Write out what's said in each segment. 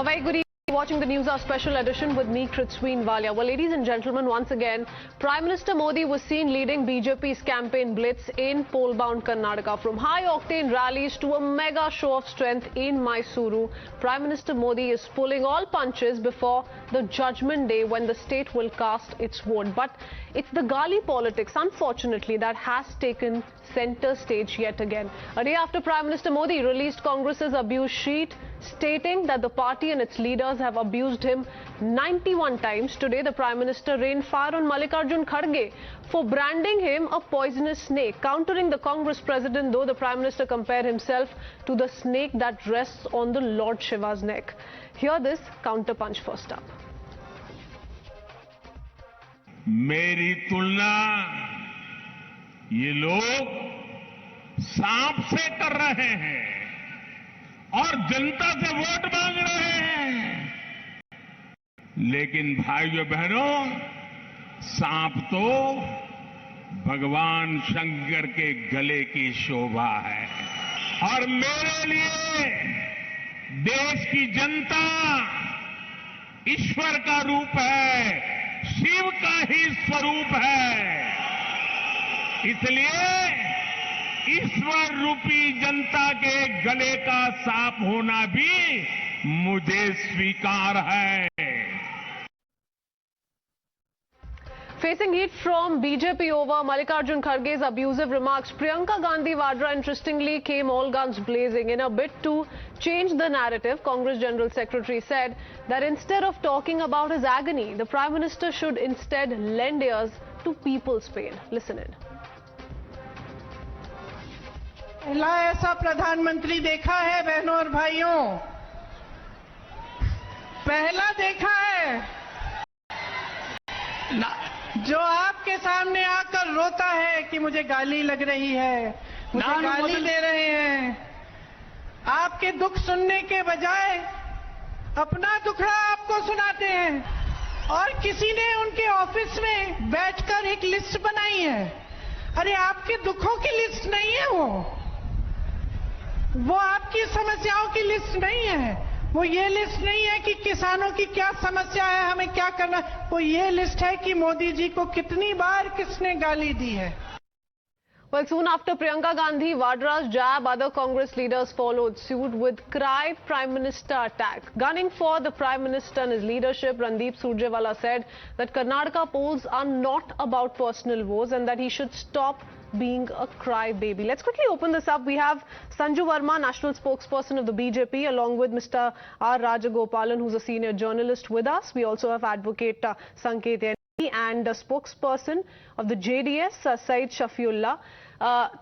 A very good evening. Watching the Newshour Special Edition with me, Kritsween Walia. Well, ladies and gentlemen, once again, Prime Minister Modi was seen leading BJP's campaign blitz in poll-bound Karnataka. From high-octane rallies to a mega show of strength in Mysuru, Prime Minister Modi is pulling all punches before the judgment day when the state will cast its vote. But it's the gali politics, unfortunately, that has taken center stage yet again. A day after Prime Minister Modi released Congress's abuse sheet, stating that the party and its leaders have abused him 91 times. Today, the Prime Minister rained fire on Mallikarjun Kharge for branding him a poisonous snake. Countering the Congress president, though, the Prime Minister compared himself to the snake that rests on the Lord Shiva's neck. Hear this counterpunch first up. मेरी तुलना ये लोग सांप से कर रहे हैं और जनता से वोट मांग रहे हैं, लेकिन भाइयों बहनों, सांप तो भगवान शंकर के गले की शोभा है। और मेरे लिए देश की जनता ईश्वर का रूप है, शिव का ही स्वरूप है। इसलिए ईश्वर रूपी जनता के गले का सांप होना भी मुझे स्वीकार है। Facing heat from BJP over Mallikarjun Kharge's abusive remarks, Priyanka Gandhi Vadra interestingly came all guns blazing. In a bid to change the narrative, Congress General Secretary said that instead of talking about his agony, the Prime Minister should instead lend ears to people's pain. Listen in. पहला ऐसा प्रधानमंत्री देखा है बहनों और भाइयों, पहला देखा है जो आपके सामने आकर रोता है कि मुझे गाली लग रही है, मुझे गाली दे रहे हैं। आपके दुख सुनने के बजाय अपना दुखड़ा आपको सुनाते हैं और किसी ने उनके ऑफिस में बैठकर एक लिस्ट बनाई है। अरे आपके दुखों की लिस्ट नहीं है वो आपकी समस्याओं की लिस्ट नहीं है। वो ये लिस्ट नहीं है कि किसानों की क्या समस्या है, हमें क्या करना। वो ये लिस्ट है कि मोदी जी को कितनी बार किसने गाली दी है। Well, soon after Priyanka Gandhi Vadra's jab, other Congress leaders followed suit with cry Prime Minister attack. Gunning for the Prime Minister and his leadership, Randeep Surjewala said that Karnataka polls are not about personal woes and that he should stop being a crybaby. Let's quickly open this up. We have Sanju Verma, National Spokesperson of the BJP, along with Mr Gopalan, who's a senior journalist with us. We also have Advocate Sanket Yenagi and Spokesperson of the JDS, Syed Shafiullah.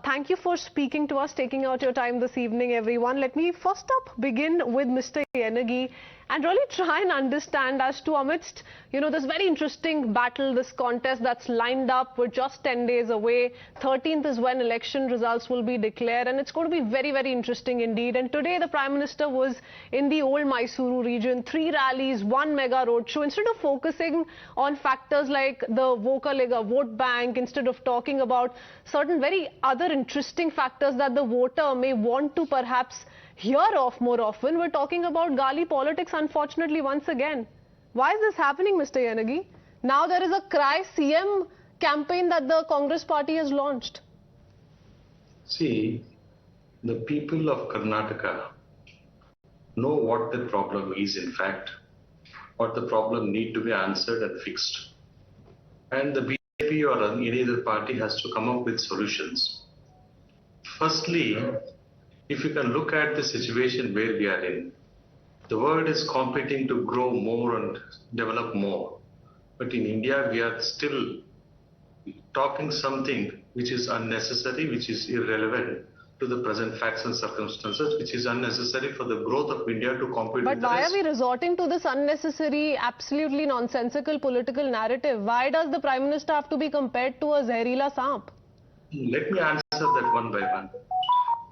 Thank you for speaking to us, taking out your time this evening, everyone. Let me first up begin with Mr Yenagi and really try and understand as to amidst, this very interesting battle, this contest that's lined up. We're just 10 days away. 13th is when election results will be declared, and it's going to be very, very interesting indeed. And today the Prime Minister was in the old Mysuru region, 3 rallies, 1 mega roadshow. Instead of focusing on factors like the vote bank, instead of talking about certain very other interesting factors that the voter may want to perhaps hear of more often, we're talking about gali politics, unfortunately, once again. Why is this happening, Mr Yenagi? Now there is a cry CM campaign that the Congress party has launched. See, the people of Karnataka know what the problem is, in fact, what the problem need to be answered and fixed. And the BJP or any other party has to come up with solutions. Firstly, if you can look at the situation where we are in, the world is competing to grow more and develop more. But in India, we are still talking something which is unnecessary, which is irrelevant to the present facts and circumstances, which is unnecessary for the growth of India to compete. But why are we resorting to this unnecessary, absolutely nonsensical political narrative? Why does the Prime Minister have to be compared to a Zehreela Samp? Let me answer that one by one.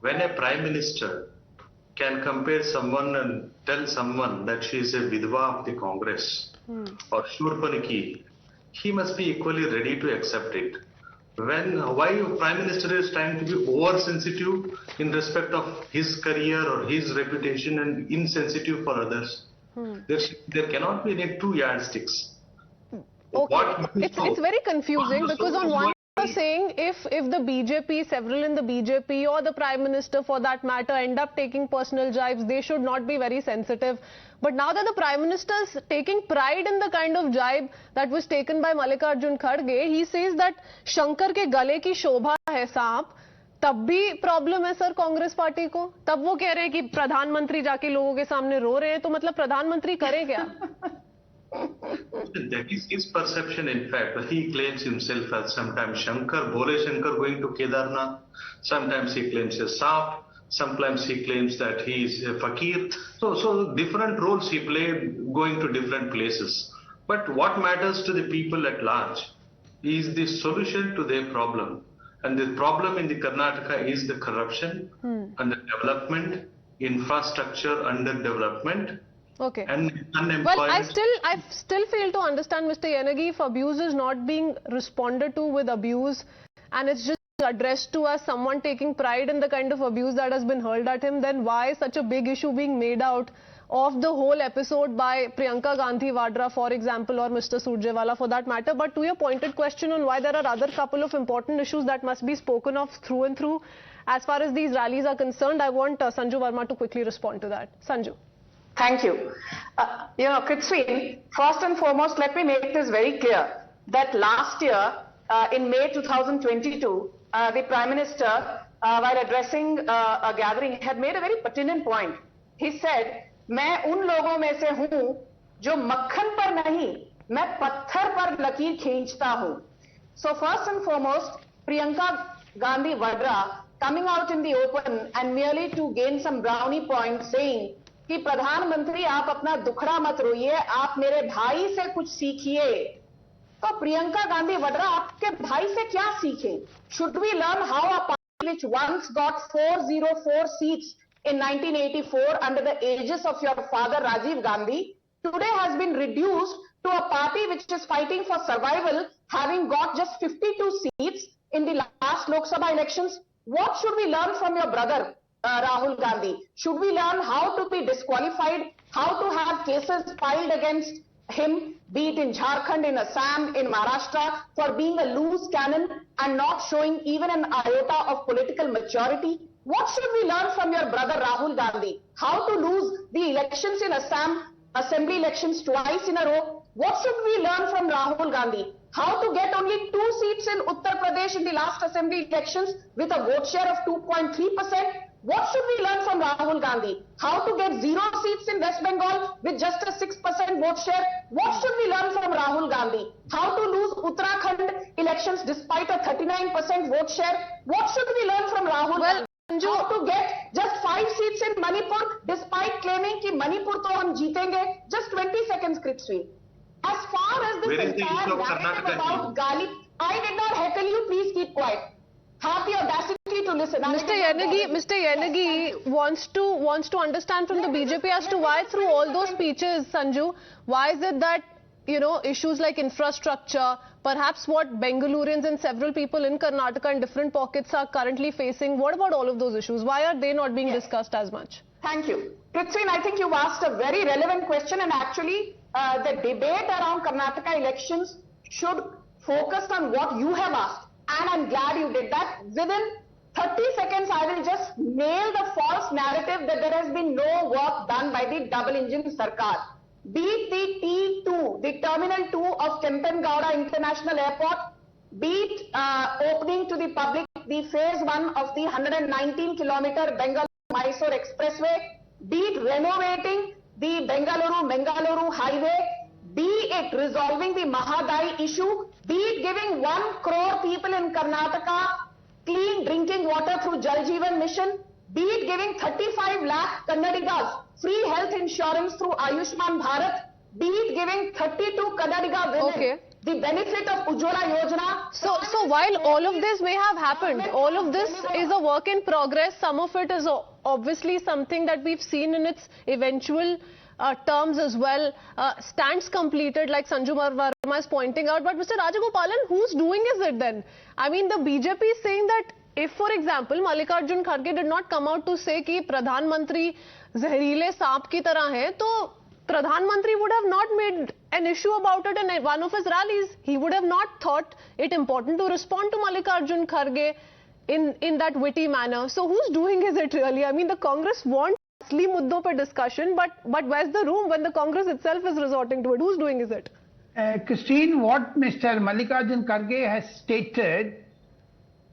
When a Prime Minister can compare someone and tell someone that she is a Vidwa of the Congress or Shurpaniki, he must be equally ready to accept it. Why Prime Minister is trying to be oversensitive in respect of his career or his reputation and insensitive for others? There cannot be any two yardsticks. Okay. It's very confusing because on one you're saying if the BJP, several in the BJP or the Prime Minister for that matter end up taking personal jibes, they should not be very sensitive. But now that the Prime Minister is taking pride in the kind of jibe that was taken by Mallikarjun Kharge, he says that Shankar ke gale ki shobha hai saap, तब भी problem है sir Congress party को. तब वो कह रहे हैं कि प्रधानमंत्री जाके लोगों के सामने रो रहे हैं, तो मतलब प्रधानमंत्री करे क्या? That is his perception. In fact, he claims himself as sometimes Shankar, Bole Shankar going to Kedarnath. Sometimes he claims a sap. Sometimes he claims that he is a fakir. So different roles he played going to different places. But what matters to the people at large is the solution to their problem. And the problem in the Karnataka is the corruption and the development, infrastructure underdevelopment. Okay. And unemployment. Well, I still fail to understand, Mr. Yenagi, if abuse is not being responded to with abuse and it's just addressed to as someone taking pride in the kind of abuse that has been hurled at him, then why is such a big issue being made out of the whole episode by Priyanka Gandhi Vadra, for example, or Mr. Surjewala for that matter? But to your pointed question on why there are other couple of important issues that must be spoken of through and through as far as these rallies are concerned, I want Sanju Verma to quickly respond to that. Sanju. Thank you. Kritsween, first and foremost, let me make this very clear that last year, in May 2022, the Prime Minister, while addressing a gathering, had made a very pertinent point. He said, मैं उन लोगों में से हूं जो मक्खन पर नहीं, मैं पत्थर पर लकीर खींचता हूं. So first and foremost, Priyanka Gandhi Vadra coming out in the open and merely to gain some brownie points saying कि प्रधानमंत्री आप अपना दुखड़ा मत रोइए, आप मेरे भाई से कुछ सीखिए. तो प्रियंका गांधी वड्रा आपके भाई से क्या सीखें? Should we learn how a party which once got 404 seats in 1984 under the aegis of your father Rajiv Gandhi today has been reduced to a party which is fighting for survival, having got just 52 seats in the last Lok Sabha elections? What should we learn from your brother Rahul Gandhi? Should we learn how to be disqualified, how to have cases filed against him, be it in Jharkhand, in Assam, in Maharashtra, for being a loose cannon and not showing even an iota of political maturity? What should we learn from your brother Rahul Gandhi? How to lose the elections in Assam, assembly elections twice in a row? What should we learn from Rahul Gandhi? How to get only 2 seats in Uttar Pradesh in the last assembly elections with a vote share of 2.3%? What should we learn from Rahul Gandhi? How to get 0 seats in West Bengal with just a 6% vote share? What should we learn from Rahul Gandhi? How to lose Uttarakhand elections despite a 39% vote share? What should we learn from Rahul Gandhi? How to get just 5 seats in Manipur despite claiming कि Manipur तो हम जीतेंगे? Just 20 seconds, Kritsween. As far as this entire narrative about Gali, I did not heckle you. Please keep quiet. Have the audacity to listen. Mr. Yenagi wants to understand from the BJP as to why through all those speeches, Sanju, why is it that, you know, issues like infrastructure, perhaps what Bengalurians and several people in Karnataka in different pockets are currently facing, what about all of those issues? Why are they not being discussed as much? Thank you. Kritsween, I think you've asked a very relevant question, and actually the debate around Karnataka elections should focus on what you have asked. And I'm glad you did that. Within 30 seconds, I will just nail the false narrative that there has been no work done by the double-engine Sarkar. Be it the T2, the Terminal 2 of Kempengowda International Airport, be it opening to the public the Phase 1 of the 119-kilometer Bengaluru-Mysore Expressway, be it renovating the Bengaluru-Mangaluru Highway, be it resolving the Mahadai issue, be it giving 1 crore people in Karnataka clean drinking water through Jal Jeevan Mission, be it giving 35 lakh Kannadigas free health insurance through Ayushman Bharat, be it giving 32 Kannadiga women the benefit of Ujjwala Yojana. So while all of this may have happened, all of this is a work in progress. Some of it is obviously something that we've seen in its eventual terms as well, stands completed like Sanju Verma is pointing out. But Mr. Rajagopalan, who's doing is it then? I mean, the BJP is saying that if, for example, Mallikarjun Kharge did not come out to say कि प्रधानमंत्री जहरीले सांप की तरह है, तो Pradhan Mantri would have not made an issue about it in one of his rallies. He would have not thought it important to respond to Mallikarjun Kharge in that witty manner. So who's doing is it really? I mean, the Congress wants asli muddon pe discussion, but where's the room when the Congress itself is resorting to it? Who's doing is it? Kritsween, what Mr. Mallikarjun Kharge has stated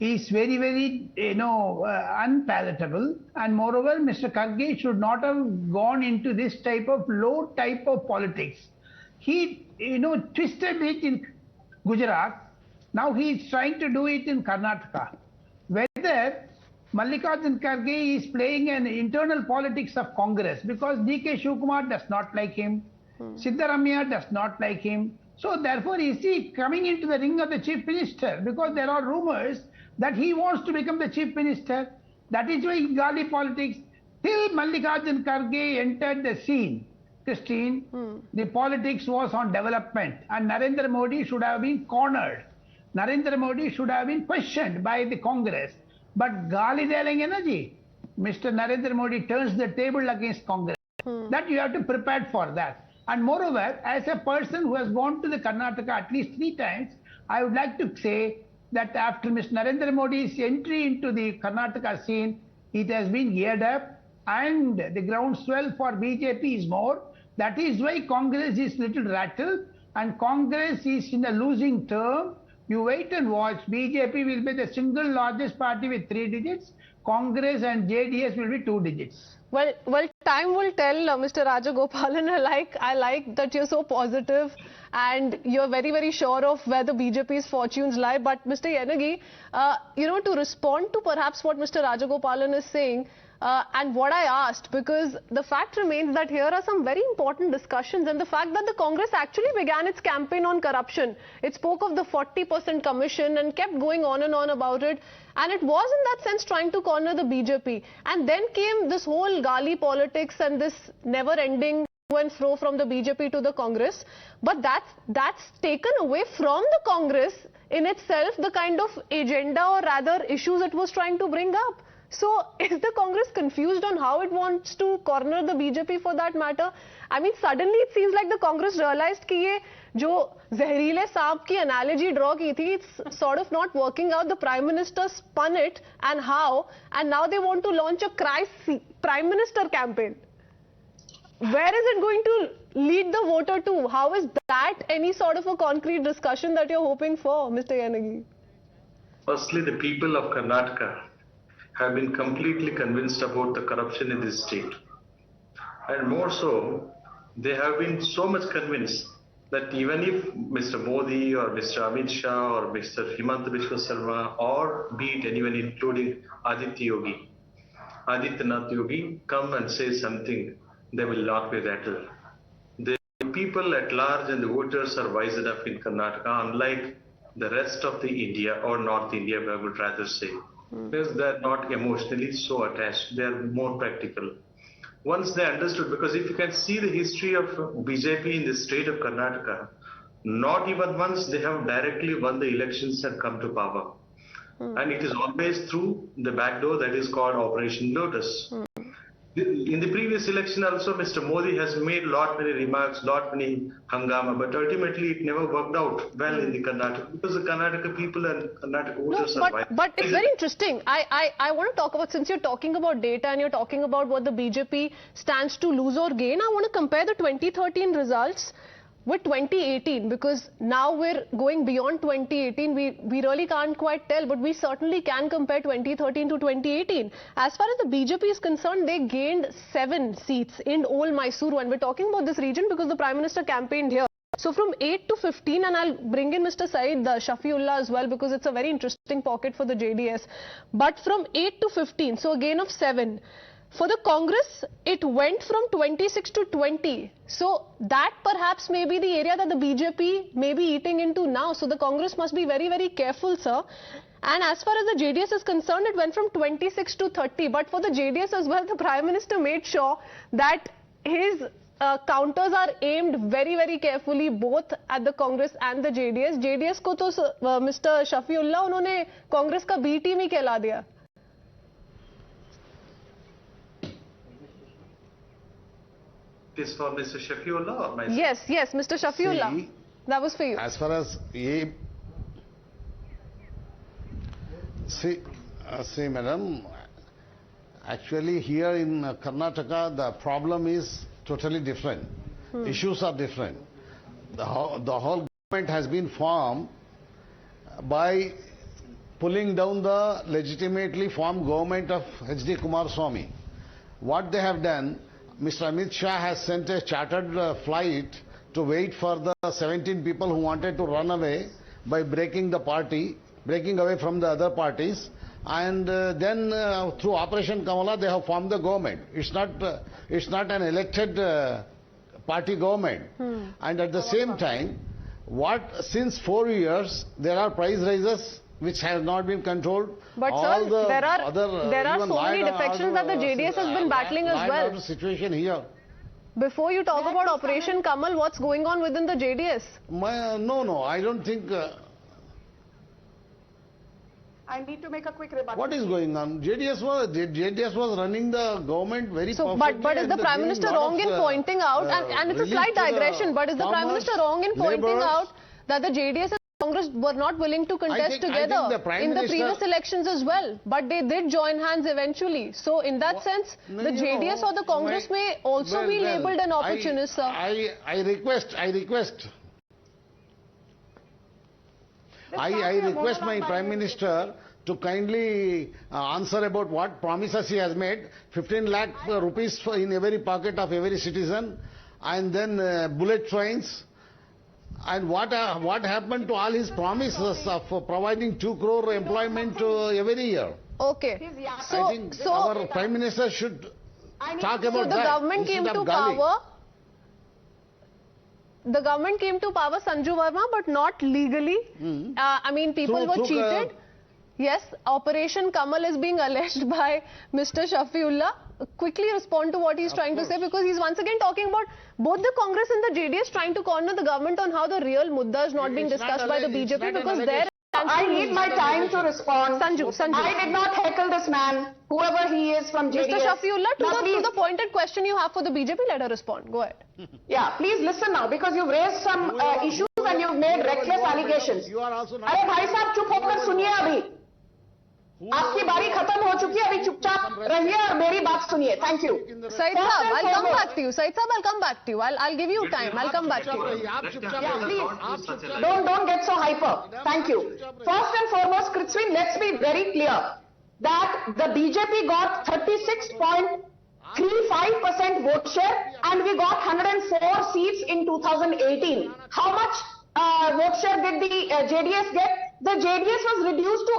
is very, very, unpalatable. And moreover, Mr. Kharge should not have gone into this type of low type of politics. He, twisted it in Gujarat. Now he is trying to do it in Karnataka. Whether Mallikarjun Kharge is playing an internal politics of Congress, because D.K. Shivakumar does not like him, Siddaramaiah does not like him. So therefore, is he coming into the ring of the chief minister? Because there are rumors that he wants to become the chief minister. That is why Gali politics. Till Mallikarjun Kharge entered the scene, Kritsween, the politics was on development, and Narendra Modi should have been cornered. Narendra Modi should have been questioned by the Congress. But Gali Delenge Energy, Mr. Narendra Modi turns the table against Congress. That you have to prepare for that. And moreover, as a person who has gone to the Karnataka at least 3 times, I would like to say that after Mr. Narendra Modi's entry into the Karnataka scene, it has been geared up and the groundswell for BJP is more. That is why Congress is little rattled and Congress is in a losing term. You wait and watch. BJP will be the single largest party with 3 digits. Congress and JDS will be 2 digits. Well, time will tell, Mr. Gopalan. I like that you're so positive and you're very, very sure of where the BJP's fortunes lie. But Mr. Yenagi, to respond to perhaps what Mr. Gopalan is saying, and what I asked, because the fact remains that here are some very important discussions, and the fact that the Congress actually began its campaign on corruption. It spoke of the 40% commission and kept going on and on about it. And it was in that sense trying to corner the BJP. And then came this whole Gali politics and this never-ending to and fro from the BJP to the Congress. But that's taken away from the Congress in itself the kind of agenda or rather issues it was trying to bring up. So is the Congress confused on how it wants to corner the BJP for that matter? I mean, suddenly it seems like the Congress realized that ye jo zehreele saab ki analogy draw ki thi, it's sort of not working out. The Prime Minister spun it and how, and now they want to launch a Prime Minister campaign. Where is it going to lead the voter to? How is that any sort of a concrete discussion that you're hoping for, Mr. Yenagi? Firstly, the people of Karnataka have been completely convinced about the corruption in this state. And more so, they have been so much convinced that even if Mr. Modi or Mr. Amit Shah or Mr. Himanta Biswa Sarma or be it anyone including Adityanath Yogi come and say something, they will not be rattled. The people at large and the voters are wise enough in Karnataka, unlike the rest of the India or North India, I would rather say. Because they're not emotionally so attached, they're more practical. Once they understood, because if you can see the history of BJP in the state of Karnataka, not even once they have directly won the elections and come to power. And it is always through the back door that is called Operation Lotus. In the previous election also, Mr. Modi has made lot many remarks, lot many hangama, but ultimately it never worked out well in the Karnataka, because the Karnataka people and Karnataka voters are... But it's very interesting. I want to talk about, since you're talking about data and you're talking about what the BJP stands to lose or gain, I want to compare the 2013 results with 2018, because now we're going beyond 2018. We really can't quite tell, but we certainly can compare 2013 to 2018. As far as the BJP is concerned, they gained 7 seats in old Mysuru, and we're talking about this region because the Prime Minister campaigned here. So from 8 to 15, and I'll bring in Mr. Syed Shafiullah as well, because it's a very interesting pocket for the JDS. But from 8 to 15, so a gain of 7. For the Congress, it went from 26 to 20. So that perhaps may be the area that the BJP may be eating into now. So the Congress must be very, very careful, sir. And as far as the JDS is concerned, it went from 26 to 30. But for the JDS as well, the Prime Minister made sure that his counters are aimed very, very carefully both at the Congress and the JDS. JDS ko to Mr. Shafiullah, unhone Congress ka B team hi kehla diya. Is for Mr. Shafiullah or myself? Yes, Mr. Shafiullah. See, That was for you. as far as see, madam, actually here in Karnataka the problem is totally different. Issues are different. The whole government has been formed by pulling down the legitimately formed government of H.D. Kumaraswamy. What they have done, Mr. Amit Shah has sent a chartered flight to wait for the 17 people who wanted to run away by breaking the party, breaking away from the other parties, and then through Operation Kamala they have formed the government. It's not an elected party government. And at the same time, since 4 years there are price rises which have not been controlled. But sir, there are so many defections that the JDS has been battling as well. Situation here. Before you talk about Operation Kamal, what's going on within the JDS? No, I don't think. I need to make a quick rebuttal. What is going on? JDS was running the government very So, perfectly. but is the Prime Minister wrong in pointing out, and it's a slight digression, but is the Prime Minister wrong in pointing out that the JDS and Congress were not willing to contest together in the previous elections as well, but they did join hands eventually. So in that sense, the JDS or the Congress may also be labelled an opportunist, sir. I request my Prime Minister to kindly answer about what promises he has made. 15 lakh rupees in every pocket of every citizen, and then bullet trains. And what happened to all his promises of providing 2 crore employment every year? Okay. I think our Prime Minister should talk about that. So the government came to power. The government came to power, Sanju Verma, but not legally. I mean, people were cheated. Yes, Operation Kamal is being alleged by Mr. Shafiullah. Quickly respond to what he's trying to say, because he's once again talking about both the Congress and the JDS trying to corner the government on how the real mudda is not being discussed by the BJP, because there... I need my time to respond. Sanju. I did not heckle this man, whoever he is from JDS. Mr. Shafiullah, to the pointed question you have for the BJP, let her respond. Go ahead. Yeah, please listen now, because you've raised some issues and you've made reckless allegations. You are also not... अरे भाई साहब चुप होकर सुनिए अभी. आपकी बारी खत्म हो चुकी है, अभी चुपचाप रहिए और मेरी बात सुनिए. Thank you. Syed Saab, I'll come back to you. Syed Saab, I'll come back to you. I'll give you time. I'll come back to you. Yeah, please. Don't get so hyper. Thank you. First and foremost, Kritsween, let's be very clear that the BJP got 36.35% vote share and we got 104 seats in 2018. How much vote share did the JDS get? The JDS was reduced to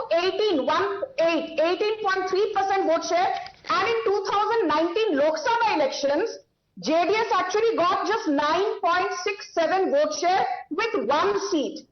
18.3% vote share, and in 2019 Lok Sabha elections, JDS actually got just 9.67 vote share with 1 seat.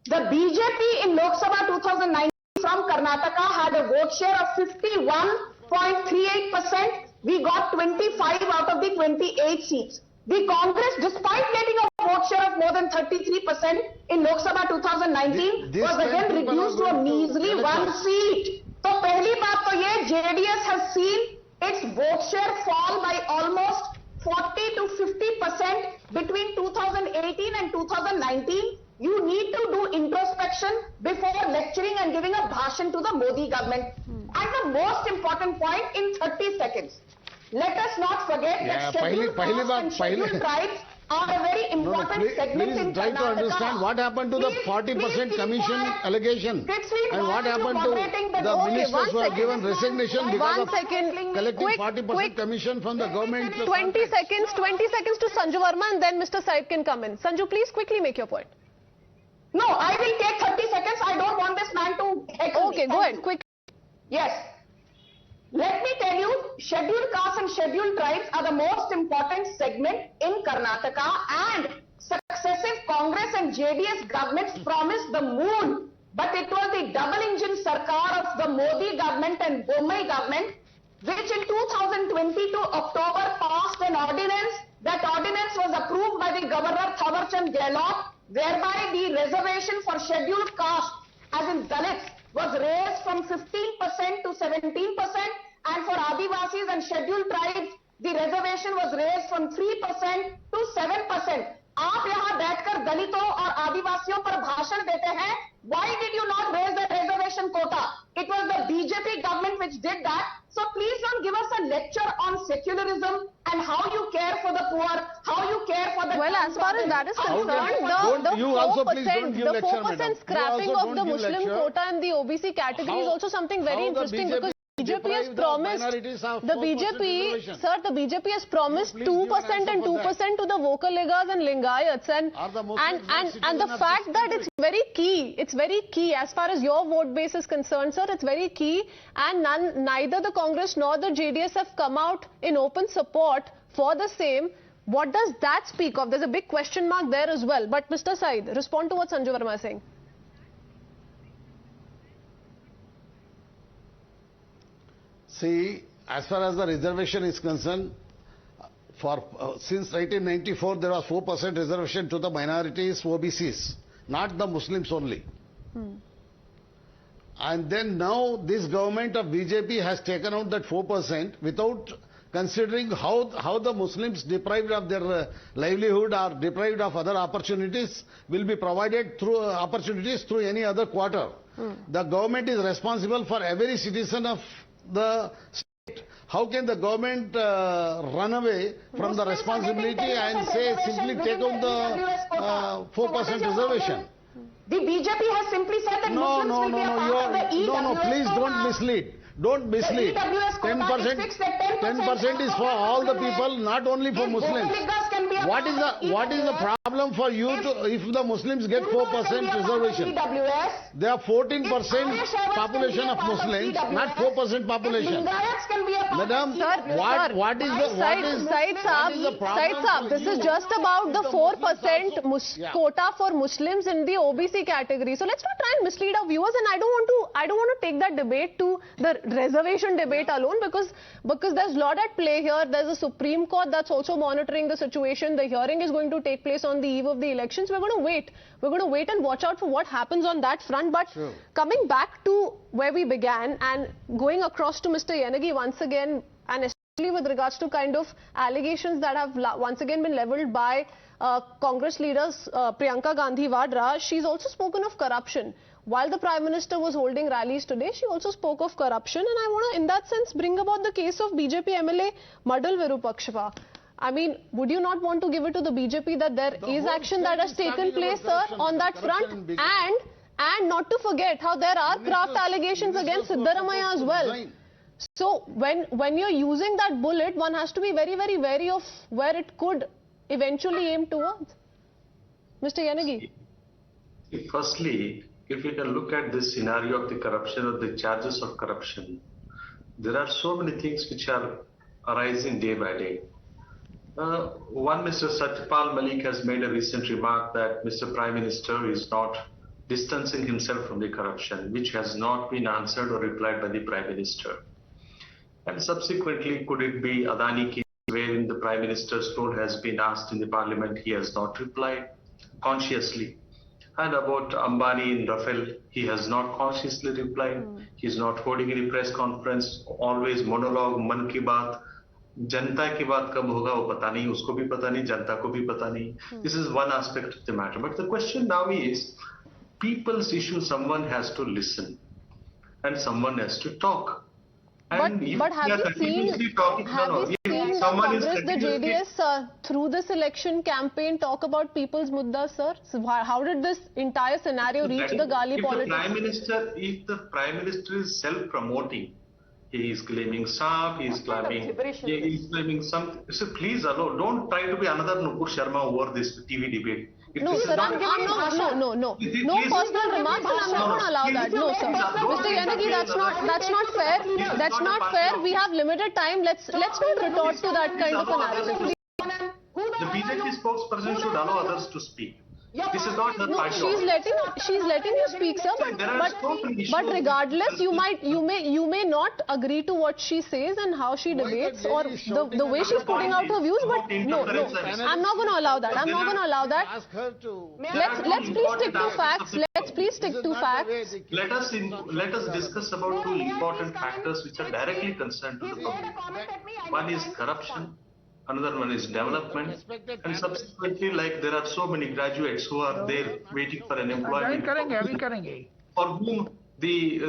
The BJP in Lok Sabha 2019 from Karnataka had a vote share of 51.38%. We got 25 out of the 28 seats. The Congress, despite getting a vote share of more than 33% in Lok Sabha 2019, was again reduced to a measly 1 seat. So, pehli baat to ye, JDS has seen its vote share fall by almost 40 to 50% between 2018 and 2019. You need to do introspection before lecturing and giving a bhashan to the Modi government. And the most important point in 30 seconds. Let us not forget that scheduled castes and scheduled tribes are a very important segment in Try to understand what happened to the 40% commission allegation and what happened to the ministers who have given resignation because of collecting 40% commission from the government. 20 seconds to Sanju Verma, and then Mr. Syed can come in. Sanju, please quickly make your point. No, I will take 30 seconds. I don't want this man to heckle me. Okay, go ahead, quick. Yes. Let me tell you, scheduled castes and scheduled tribes are the most important segment in Karnataka, and successive Congress and JDS governments promised the moon, but it was the double engine sarkar of the Modi government and Bommai government which in 2022 October passed an ordinance. That ordinance was approved by the Governor Thawarchand Gehlot, whereby the reservation for scheduled caste, as in Dalits, was raised from 15% to 17%, and for Adivasis and scheduled tribes, the reservation was raised from 3% to 7%. आप यहाँ बैठकर दलितों और आदिवासियों पर भाषण देते हैं. Why did you not raise the reservation quota? It was the BJP government which did that. So please don't give us a lecture on secularism and how you care for the poor, how you care for the... Well, as far as that is concerned, the 4% scrapping of the Muslim quota in the OBC category is also something very interesting, because BJP has promised, the BJP has promised 2% and 2% to the vocal Ligas and Lingayats, and the fact that it's very key as far as your vote base is concerned, sir. It's very key, and neither the Congress nor the JDS have come out in open support for the same. What does that speak of? There's a big question mark there as well. But Mr. Syed, respond to what Sanju Verma is saying. See, as far as the reservation is concerned, since 1994 there was 4% reservation to the minorities, OBCs, not the Muslims only. And then now this government of BJP has taken out that 4% without considering how the Muslims deprived of their livelihood or deprived of other opportunities will be provided through opportunities through any other quarter. The government is responsible for every citizen of the state. How can the government run away from the responsibility and say simply take out the 4% reservation? The BJP has simply said that Muslims will be a part of the EWS. No, please don't mislead. Don't mislead. 10% is for all the people, not only for Muslims. What is the problem for you to, if the Muslims get 4% reservation? They are 14% population of Muslims, not 4% population. Madam, what is the problem? This is just about the 4% quota for Muslims in the OBC category. So let's not try and mislead our viewers, and I don't want to take that debate to the reservation debate alone, because there's a lot at play here. There's a Supreme Court that's also monitoring the situation. The hearing is going to take place on the eve of the elections. We're going to wait. We're going to wait and watch out for what happens on that front. But coming back to where we began and going across to Mr. Yenagi once again, and especially with regards to kind of allegations that have once again been levelled by Congress leaders Priyanka Gandhi Vadra, she's also spoken of corruption. While the Prime Minister was holding rallies today, she also spoke of corruption, and I want to, in that sense, bring about the case of BJP MLA Madal Virupakshava. I mean, would you not want to give it to the BJP that there is action that has taken place, sir, on that front? And not to forget how there are graft allegations against Siddaramaiah as well. So when you're using that bullet, one has to be very, very wary of where it could eventually aim towards. Mr. Yenagi. Firstly, if we can look at this scenario of the corruption or the charges of corruption, there are so many things which are arising day by day. One, Mr. Satyapal Malik has made a recent remark that Mr. Prime Minister is not distancing himself from the corruption, which has not been answered or replied by the Prime Minister. And subsequently, could it be Adani case wherein the Prime Minister's role has been asked in the Parliament, he has not replied consciously. And about Ambani in Rafale, he has not consciously replied. He is not holding any press conference, always monologue, man ki baat. Janta ki baat kab hoga, wo pata nahi, usko bhi pata nahi, janta ko bhi pata nahi. This is one aspect of the matter. But the question now is, people's issue, someone has to listen and someone has to talk. And but have you seen the Congress, the JDS, through this election campaign, talk about people's muddas, sir? So how did this entire scenario reach the Gali politics? If the Prime Minister is self-promoting, he is claiming SAP, he is claiming something. So please, don't try to be another Nupur Sharma over this TV debate. No, sir, I'm giving no personal remarks, and I'm not going to allow that. No, sir. Mr. Yenagi, that's not fair. That's not fair. We have limited time. Let's not retort to that kind of a narrative. The BJP spokesperson should allow others to speak. This is not her No, party she's letting you speak, sir. But regardless, you may not agree to what she says and how she debates or the way she's putting out her views. But no, I'm not going to allow that. I'm not going to allow that. Ask her to... Let's please stick to facts. Let's please stick to facts. Let us discuss about two important factors which are directly concerned to the public. One is corruption. Another one is development, and subsequently, like there are so many graduates who are there waiting for an employment. For whom the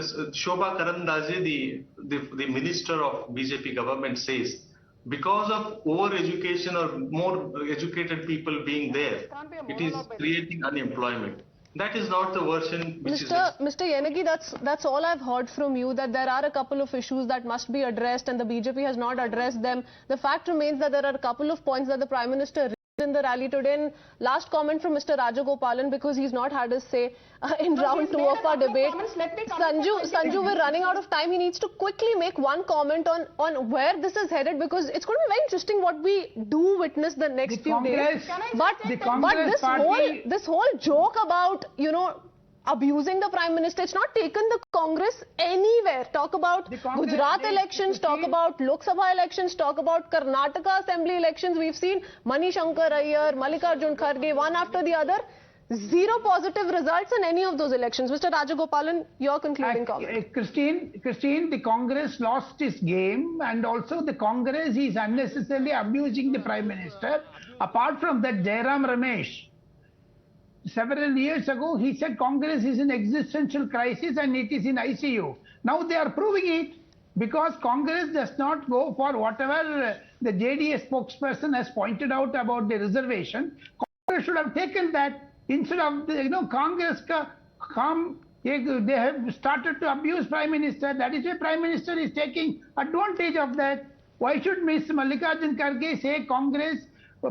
Shobha Karandaje, the minister of BJP government, says, because of over-education or more educated people being there, it is creating unemployment. That is not the version which Mr. Yenagi, that's all I've heard from you, that there are a couple of issues that must be addressed and the BJP has not addressed them. The fact remains that there are a couple of points that the Prime Minister raised in the rally today. And last comment from Mr. Gopalan, because he's not had his say in round 2 of our debate. Sanju, we're running out of time. He needs to quickly make one comment on where this is headed, because it's going to be very interesting what we do witness the next few days. But this whole joke about, abusing the Prime Minister, it's not taken the Congress anywhere. Talk about Gujarat elections, talk about Lok Sabha elections, talk about Karnataka Assembly elections. We've seen Shankar Iyer, Mallikarjun Kharge, one after the other. Zero positive results in any of those elections. Mr. Gopalan, your concluding comment. Christine, the Congress lost its game, and also the Congress is unnecessarily abusing the Prime Minister. Apart from that, Jairam Ramesh, several years ago, he said Congress is in existential crisis and it is in ICU. Now they are proving it, because Congress does not go for whatever the JDS spokesperson has pointed out about the reservation. Congress should have taken that instead of, Congress they have started to abuse Prime Minister. That is why Prime Minister is taking advantage of that. Why should Ms. Mallikarjun Kharge say Congress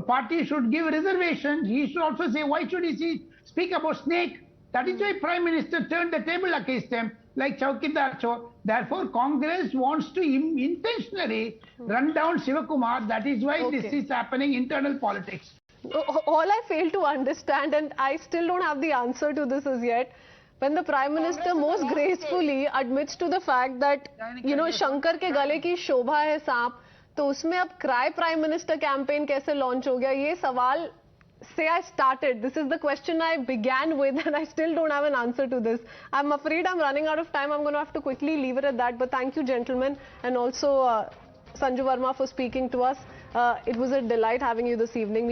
party should give reservations? He should also say, why should he speak about snake? That is why Prime Minister turned the table against them, like Chowkidar Chor. Therefore, Congress wants to intentionally run down Shivakumar. That is why this is happening, internal politics. All I fail to understand, and I still don't have the answer to this as yet, when the Prime Minister most gracefully admits to the fact that, Shankar ke gale ki shobha hai saap, तो उसमें अब cry prime minister campaign कैसे launch हो गया? ये सवाल से I started. This is the question I began with, and I still don't have an answer to this. I'm afraid I'm running out of time. I'm going to have to quickly leave it at that. But thank you, gentlemen, and also Sanju Verma for speaking to us. It was a delight having you this evening.